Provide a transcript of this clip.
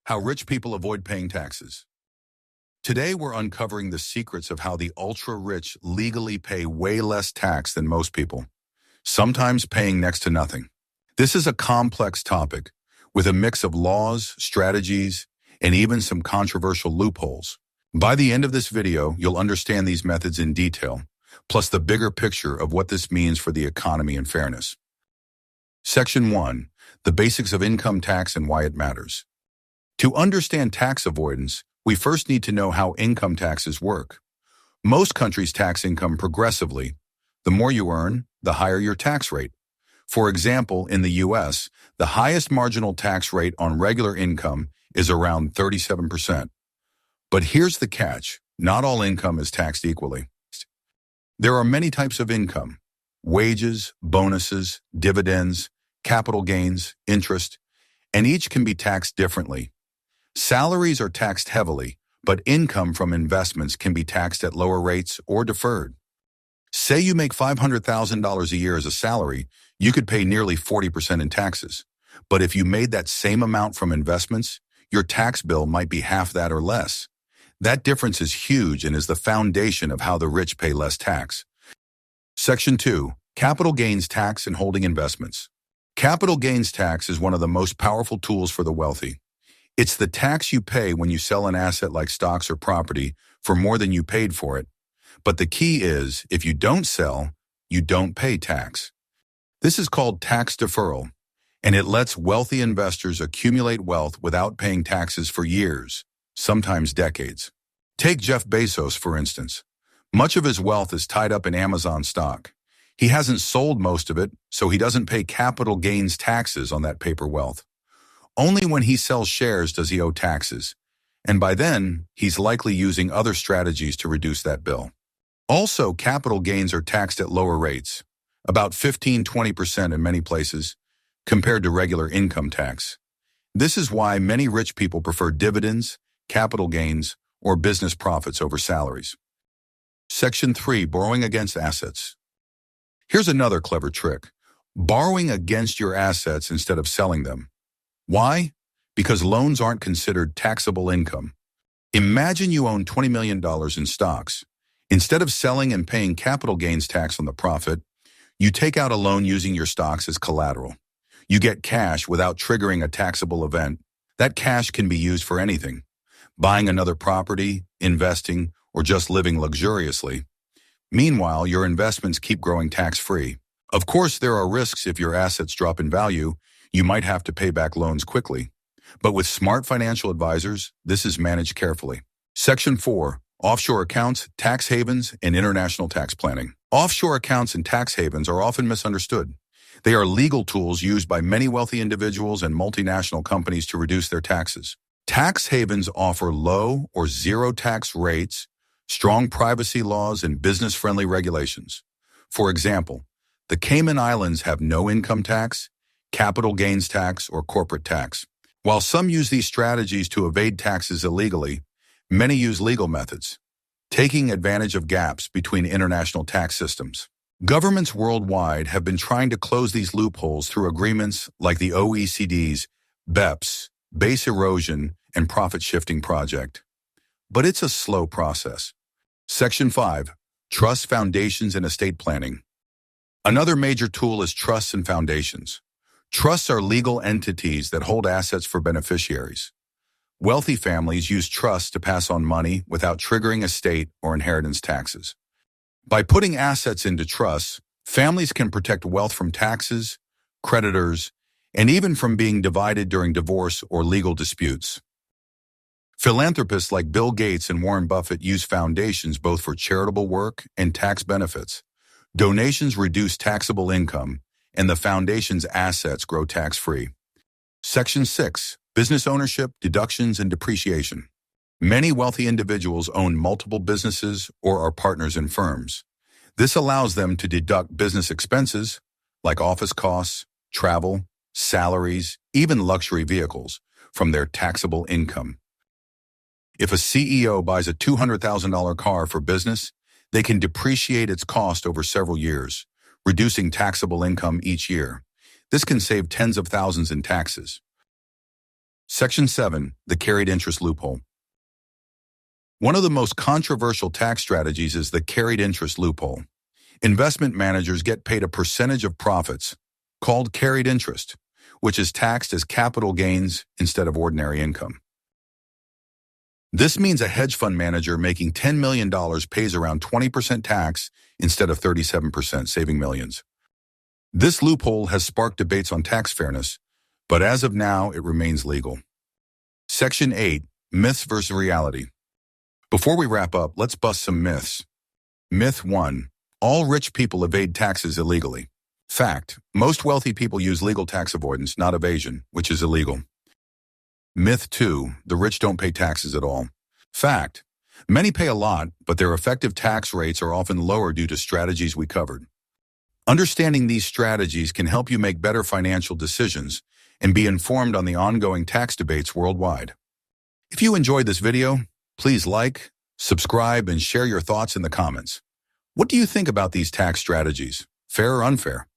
How rich people avoid paying taxes. Today, we're uncovering the secrets of how the ultra-rich legally pay way less tax than most people, sometimes paying next to nothing. This is a complex topic with a mix of laws, strategies, and even some controversial loopholes. By the end of this video, you'll understand these methods in detail, plus the bigger picture of what this means for the economy and fairness. Section 1. The basics of income tax and why it matters. To understand tax avoidance, we first need to know how income taxes work. Most countries tax income progressively. The more you earn, the higher your tax rate. For example, in the U.S., the highest marginal tax rate on regular income is around 37%. But here's the catch. Not all income is taxed equally. There are many types of income: wages, bonuses, dividends, capital gains, interest, and each can be taxed differently. Salaries are taxed heavily, but income from investments can be taxed at lower rates or deferred. Say you make $500,000 a year as a salary, you could pay nearly 40% in taxes. But if you made that same amount from investments, your tax bill might be half that or less. That difference is huge and is the foundation of how the rich pay less tax. Section 2. Capital gains tax and holding investments. Capital gains tax is one of the most powerful tools for the wealthy. It's the tax you pay when you sell an asset like stocks or property for more than you paid for it. But the key is, if you don't sell, you don't pay tax. This is called tax deferral, and it lets wealthy investors accumulate wealth without paying taxes for years, sometimes decades. Take Jeff Bezos, for instance. Much of his wealth is tied up in Amazon stock. He hasn't sold most of it, so he doesn't pay capital gains taxes on that paper wealth. Only when he sells shares does he owe taxes, and by then, he's likely using other strategies to reduce that bill. Also, capital gains are taxed at lower rates, about 15–20% in many places, compared to regular income tax. This is why many rich people prefer dividends, capital gains, or business profits over salaries. Section 3. Borrowing against assets. Here's another clever trick: borrowing against your assets instead of selling them. Why? Because loans aren't considered taxable income. Imagine you own $20 million in stocks. Instead of selling and paying capital gains tax on the profit, you take out a loan using your stocks as collateral. You get cash without triggering a taxable event. That cash can be used for anything: buying another property, investing, or just living luxuriously. Meanwhile, your investments keep growing tax-free. Of course, there are risks. If your assets drop in value, you might have to pay back loans quickly. But with smart financial advisors, this is managed carefully. Section 4. Offshore accounts, tax havens, and international tax planning. Offshore accounts and tax havens are often misunderstood. They are legal tools used by many wealthy individuals and multinational companies to reduce their taxes. Tax havens offer low or zero tax rates, strong privacy laws, and business-friendly regulations. For example, the Cayman Islands have no income tax, capital gains tax, or corporate tax. While some use these strategies to evade taxes illegally, many use legal methods, taking advantage of gaps between international tax systems. Governments worldwide have been trying to close these loopholes through agreements like the OECD's BEPS, Base Erosion and Profit Shifting Project. But it's a slow process. Section 5. Trusts, foundations, and estate planning. Another major tool is trusts and foundations. Trusts are legal entities that hold assets for beneficiaries. Wealthy families use trusts to pass on money without triggering estate or inheritance taxes. By putting assets into trusts, families can protect wealth from taxes, creditors, and even from being divided during divorce or legal disputes. Philanthropists like Bill Gates and Warren Buffett use foundations both for charitable work and tax benefits. Donations reduce taxable income, and the foundation's assets grow tax-free. Section 6. Business ownership, deductions, and depreciation. Many wealthy individuals own multiple businesses or are partners in firms. This allows them to deduct business expenses like office costs, travel, salaries, even luxury vehicles from their taxable income. If a CEO buys a $200,000 car for business, they can depreciate its cost over several years, reducing taxable income each year. This can save tens of thousands in taxes. Section 7. The carried interest loophole. One of the most controversial tax strategies is the carried interest loophole. Investment managers get paid a percentage of profits, called carried interest, which is taxed as capital gains instead of ordinary income. This means a hedge fund manager making $10 million pays around 20% tax instead of 37%, saving millions. This loophole has sparked debates on tax fairness, but as of now, it remains legal. Section 8. Myths versus reality. Before we wrap up, let's bust some myths. Myth 1. All rich people evade taxes illegally. Fact. Most wealthy people use legal tax avoidance, not evasion, which is illegal. Myth 2. The rich don't pay taxes at all. Fact. Many pay a lot, but their effective tax rates are often lower due to strategies we covered. Understanding these strategies can help you make better financial decisions and be informed on the ongoing tax debates worldwide. If you enjoyed this video, please like, subscribe, and share your thoughts in the comments. What do you think about these tax strategies? Fair or unfair?